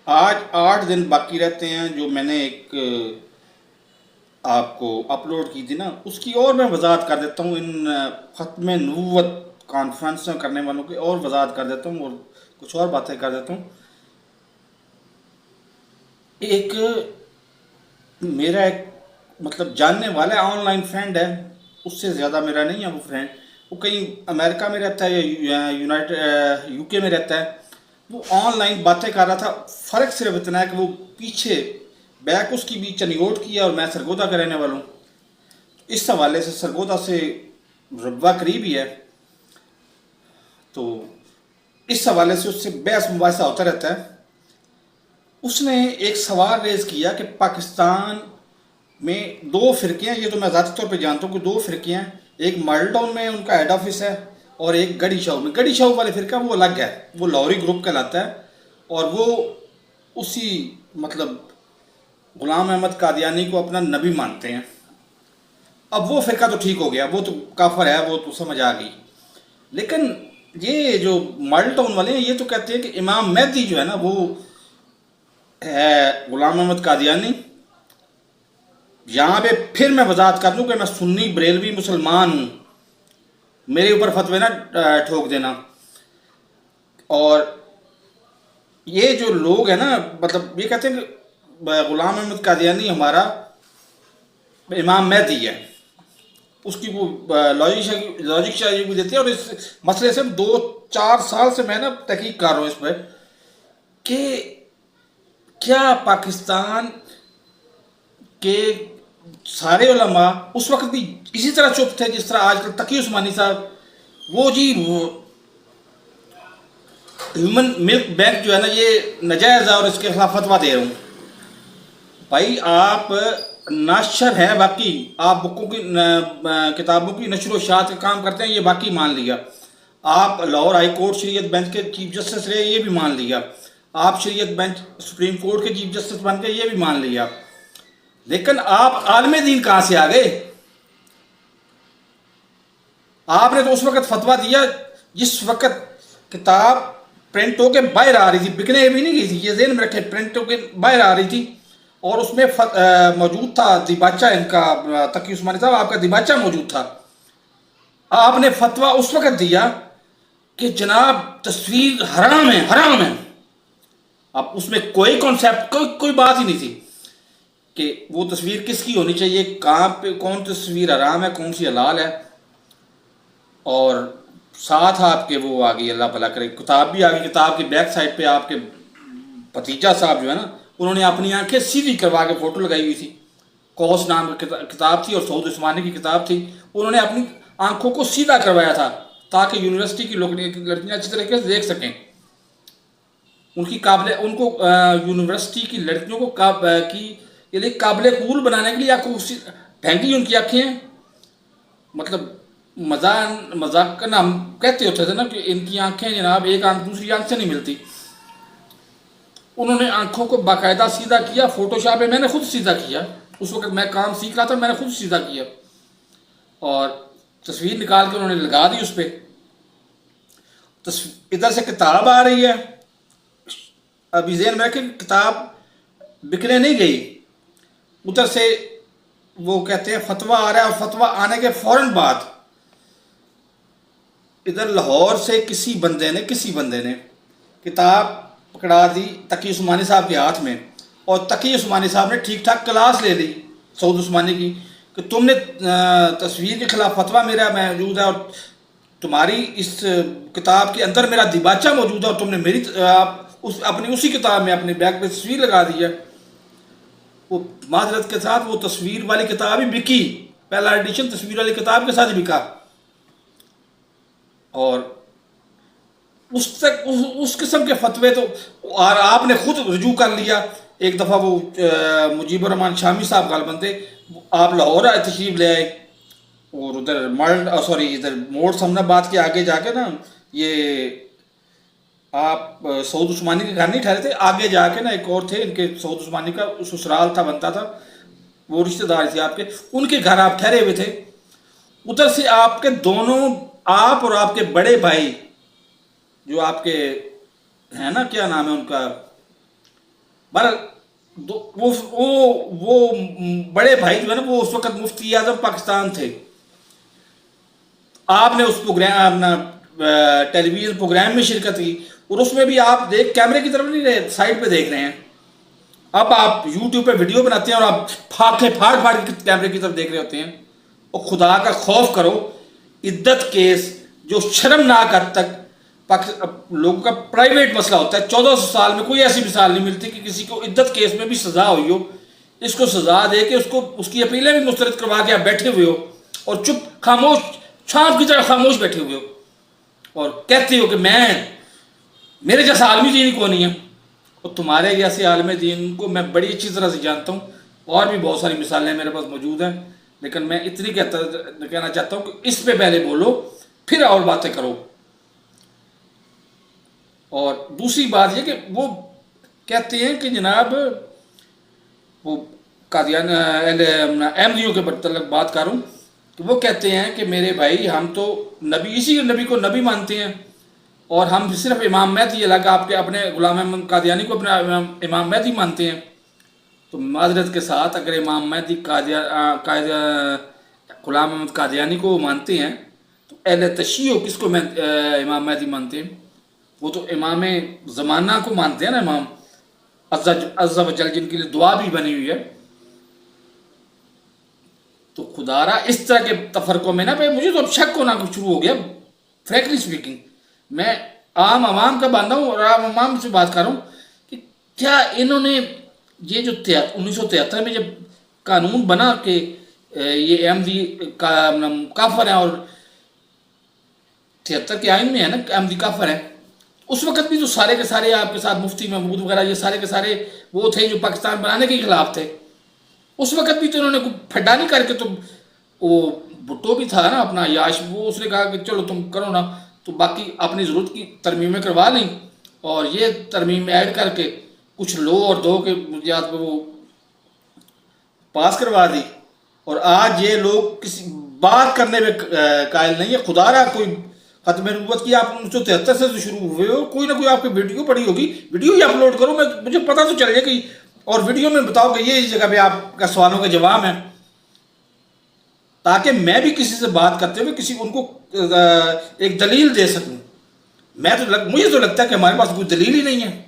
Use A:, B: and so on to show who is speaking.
A: آج 8 دن باقی رہتے ہیں جو میں نے ایک آپ کو اپلوڈ کی تھی نا، اس کی اور میں وضاحت کر دیتا ہوں، ان ختم نبوت کانفرنس کرنے والوں کی اور وضاحت کر دیتا ہوں اور کچھ اور باتیں کر دیتا ہوں۔ ایک میرا ایک مطلب جاننے والا آن لائن فرینڈ ہے، اس سے زیادہ میرا نہیں ہے وہ فرینڈ، وہ کہیں امریکہ میں رہتا ہے یا یونائٹڈ یو کے میں رہتا ہے۔ وہ آن لائن باتیں کر رہا تھا، فرق صرف اتنا ہے کہ وہ پیچھے بیک اس کی بھی چنیوٹ کی ہے اور میں سرگودا کا رہنے والا ہوں۔ اس حوالے سے سرگودا سے ربوہ قریب ہی ہے، تو اس حوالے سے اس سے بحث مباحثہ ہوتا رہتا ہے۔ اس نے ایک سوال ریز کیا کہ پاکستان میں دو فرقے ہیں، یہ تو میں ذاتی طور پہ جانتا ہوں کہ دو فرقے ہیں، ایک ماڈل ٹاؤن میں ان کا ہیڈ آفس ہے اور ایک گڑی شاہو میں۔ گڑی شاہو والے فرقہ وہ الگ ہے، وہ لاہوری گروپ کہلاتا ہے اور وہ اسی مطلب غلام احمد قادیانی کو اپنا نبی مانتے ہیں۔ اب وہ فرقہ تو ٹھیک ہو گیا، وہ تو کافر ہے، وہ تو سمجھ آ گئی۔ لیکن یہ جو ماڈل ٹاؤن والے ہیں یہ تو کہتے ہیں کہ امام مہدی جو ہے نا وہ ہے غلام احمد قادیانی۔ یہاں پہ پھر میں وضاحت کر دوں کہ میں سنی بریلوی مسلمان ہوں، میرے اوپر فتوے نہ ٹھوک دینا۔ اور یہ جو لوگ ہیں نا مطلب یہ کہتے ہیں کہ غلام احمد قادیانی ہمارا امام مہدی ہے، اس کی وہ لاجک شاہی بھی دیتے ہیں۔ اور اس مسئلے سے 2-4 سال سے میں نا تحقیق کر رہا ہوں اس پہ کہ کیا پاکستان کے سارے علماء اس وقت بھی اسی طرح چپ تھے جس طرح آج کل تقی عثمانی صاحب وہ جی وہ ہیومن ملک بینک جو ہے نا یہ نجائز ہے اور اس کے خلاف فتویٰ دے رہا ہوں۔ بھائی آپ ناشر ہیں، باقی آپ بکوں کی کتابوں کی نشر و اشاعت کا کام کرتے ہیں، یہ باقی مان لیا۔ آپ لاہور ہائی کورٹ شریعت بینچ کے چیف جسٹس رہے، یہ بھی مان لیا۔ آپ شریعت بینچ سپریم کورٹ کے چیف جسٹس بن گئے، یہ بھی مان لیا۔ لیکن آپ عالم دین کہاں سے آ گئے؟ آپ نے تو اس وقت فتویٰ دیا جس وقت کتاب پرنٹ ہو کے باہر آ رہی تھی، بکنے بھی نہیں گئی تھی، یہ ذہن میں رکھے، پرنٹ ہو کے باہر آ رہی تھی اور اس میں موجود تھا دیباچہ ان کا تقی عثمانی صاحب، آپ کا دیباچہ موجود تھا۔ آپ نے فتویٰ اس وقت دیا کہ جناب تصویر حرام ہے، حرام ہے۔ اب اس میں کوئی کانسیپٹ کوئی بات ہی نہیں تھی کہ وہ تصویر کس کی ہونی چاہیے، کہاں پہ کون تصویر حرام ہے کون سی حلال ہے۔ اور ساتھ آپ کے وہ آگئی، اللہ بھلا کرے، کتاب بھی آگئی، کتاب کی بیک سائڈ پہ آپ کے بھتیجا صاحب جو ہے نا انہوں نے اپنی آنکھیں سیدھی کروا کے فوٹو لگائی ہوئی تھی، کوس نام کی کتاب تھی اور سعود عثمانی کی کتاب تھی، انہوں نے اپنی آنکھوں کو سیدھا کروایا تھا تاکہ یونیورسٹی کی لڑکیاں اچھی طریقے سے دیکھ سکیں۔ ان کی قابل ان کو یونیورسٹی کی لڑکیوں کو کے لیے قابل قبول بنانے کے لیے آپ کو ڈھنگی ان کی آنکھیں ہیں۔ مطلب مذاق کا نام کہتے ہوتے تھے نا کہ ان کی آنکھیں جناب ایک آنکھ دوسری آنکھ سے نہیں ملتی۔ انہوں نے آنکھوں کو باقاعدہ سیدھا کیا، فوٹو شاپ میں نے خود سیدھا کیا، اس وقت میں کام سیکھ رہا تھا، میں نے خود سیدھا کیا اور تصویر نکال کے انہوں نے لگا دی اس پہ۔ ادھر سے کتاب آ رہی ہے، ابھی ذہن میں کہ کتاب بکنے نہیں گئی، ادھر سے وہ کہتے ہیں فتویٰ آ رہا ہے، اور فتویٰ آنے کے فوراً بعد ادھر لاہور سے کسی بندے نے کتاب پکڑا دی تقی عثمانی صاحب کے ہاتھ میں، اور تقی عثمانی صاحب نے ٹھیک ٹھاک کلاس لے لی سعود عثمانی کی کہ تم نے تصویر کے خلاف فتویٰ میرا موجود ہے اور تمہاری اس کتاب کے اندر میرا دیباچہ موجود ہے اور تم نے میری اپنی اسی کتاب میں اپنے بیگ پہ تصویر لگا دی ہے۔ وہ معذرت کے ساتھ وہ تصویر والی کتاب ہی بکی، پہلا ایڈیشن تصویر والی کتاب کے ساتھ ہی بکا، اور اس قسم کے فتوے تو اور آپ نے خود رجوع کر لیا۔ ایک دفعہ وہ مجیب الرحمان شامی صاحب غالباً تھے، آپ لاہور آئے، تشریف لے آئے، اور ادھر ادھر موڑ سمنا بات کے آگے جا کے نا یہ آپ سعود عثمانی کے گھر نہیں ٹھہرے تھے، آگے جا کے نا ایک اور تھے ان کے سعود عثمانی کا سسرال تھا، بنتا تھا، وہ رشتہ دار تھے آپ کے، ان کے گھر آپ ٹھہرے ہوئے تھے۔ ادھر سے آپ کے دونوں، آپ اور آپ کے بڑے بھائی جو آپ کے ہیں نا، کیا نام ہے ان کا، بہرحال وہ بڑے بھائی جو ہے نا وہ اس وقت مفتی اعظم پاکستان تھے. آپ نے اس پروگرام اپنا ٹیلی ویژن پروگرام میں شرکت کی اور اس میں بھی آپ کیمرے کی طرف نہیں رہے, سائڈ پہ دیکھ رہے ہیں. اب آپ یوٹیوب پہ ویڈیو بناتے ہیں اور آپ پھاڑ کے کیمرے کی طرف دیکھ رہے ہوتے ہیں. اور خدا کا خوف کرو, عدت کیس جو شرمناک حد تک لوگوں کا پرائیویٹ مسئلہ ہوتا ہے, 1400 سال میں کوئی ایسی مثال نہیں ملتی کہ کسی کو عدت کیس میں بھی سزا ہوئی ہو. اس کو سزا دے کے اس کی اپیلیں بھی مسترد کروا کے آپ بیٹھے ہوئے ہو اور چپ خاموش چھانپ کی طرح خاموش بیٹھے ہوئے ہو اور کہتے ہو کہ میرے جیسا عالمی دین کو نہیں ہے. اور تمہارے جیسے عالم دین کو میں بڑی اچھی طرح سے جانتا ہوں, اور بھی بہت ساری مثالیں میرے پاس موجود ہیں, لیکن میں اتنی کہنا چاہتا ہوں کہ اس پہ پہلے بولو پھر اور باتیں کرو. اور دوسری بات یہ کہ وہ کہتے ہیں کہ جناب وہ قادیان احمدیوں کے متعلق بات کروں کہ وہ کہتے ہیں کہ میرے بھائی ہم تو نبی اسی نبی کو نبی مانتے ہیں اور ہم صرف امام مہدی الگ آپ کے اپنے غلام احمد قادیانی کو اپنا امام مہدی مانتے ہیں. تو معذرت کے ساتھ اگر امام مہدی غلام احمد قادیانی کو مانتے ہیں تو اہل تشیع کس کو امام مہدی مانتے ہیں؟ وہ تو امام زمانہ کو مانتے ہیں نا, امام عز و جل جن کے لیے دعا بھی بنی ہوئی ہے. تو خدا را اس طرح کے تفرقوں میں نا مجھے تو اب شک ہونا شروع ہو گیا. فرینکلی اسپیکنگ میں عام عوام کا باندھا ہوں اور عام عوام سے بات کر رہا ہوں کہ کیا انہوں نے یہ جو 1973 میں جب قانون بنا کہ یہ احمدی کافر ہیں اور 73 کے آئین میں ہے نا احمدی کافر ہیں, اس وقت بھی تو سارے کے سارے آپ کے ساتھ مفتی محمود وغیرہ یہ سارے کے سارے وہ تھے جو پاکستان بنانے کے خلاف تھے. اس وقت بھی تو انہوں نے پھڈا نہیں کر کے, تو وہ بھٹو بھی تھا نا اپنا یاش, وہ اس نے کہا کہ چلو تم کرو نا, تو باقی اپنی ضرورت کی ترمیمیں کروا لیں اور یہ ترمیم ایڈ کر کے کچھ لو اور دو کے بنیاد پہ وہ پاس کروا دی. اور آج یہ لوگ کسی بات کرنے میں قائل نہیں ہے. خدا را کوئی ختم نبوت کی آپ 1973 سے شروع ہوئے ہو, کوئی نہ کوئی آپ کی ویڈیو پڑی ہوگی, ویڈیو ہی اپلوڈ کرو, مجھے پتہ تو چل جائے کہ اور ویڈیو میں بتاؤ کہ یہ اس جگہ پہ آپ کا سوالوں کا جواب ہے, تاکہ میں بھی کسی سے بات کرتے ہوئے کسی ان کو ایک دلیل دے سکوں. مجھے تو لگتا ہے کہ ہمارے پاس کوئی دلیل ہی نہیں ہے.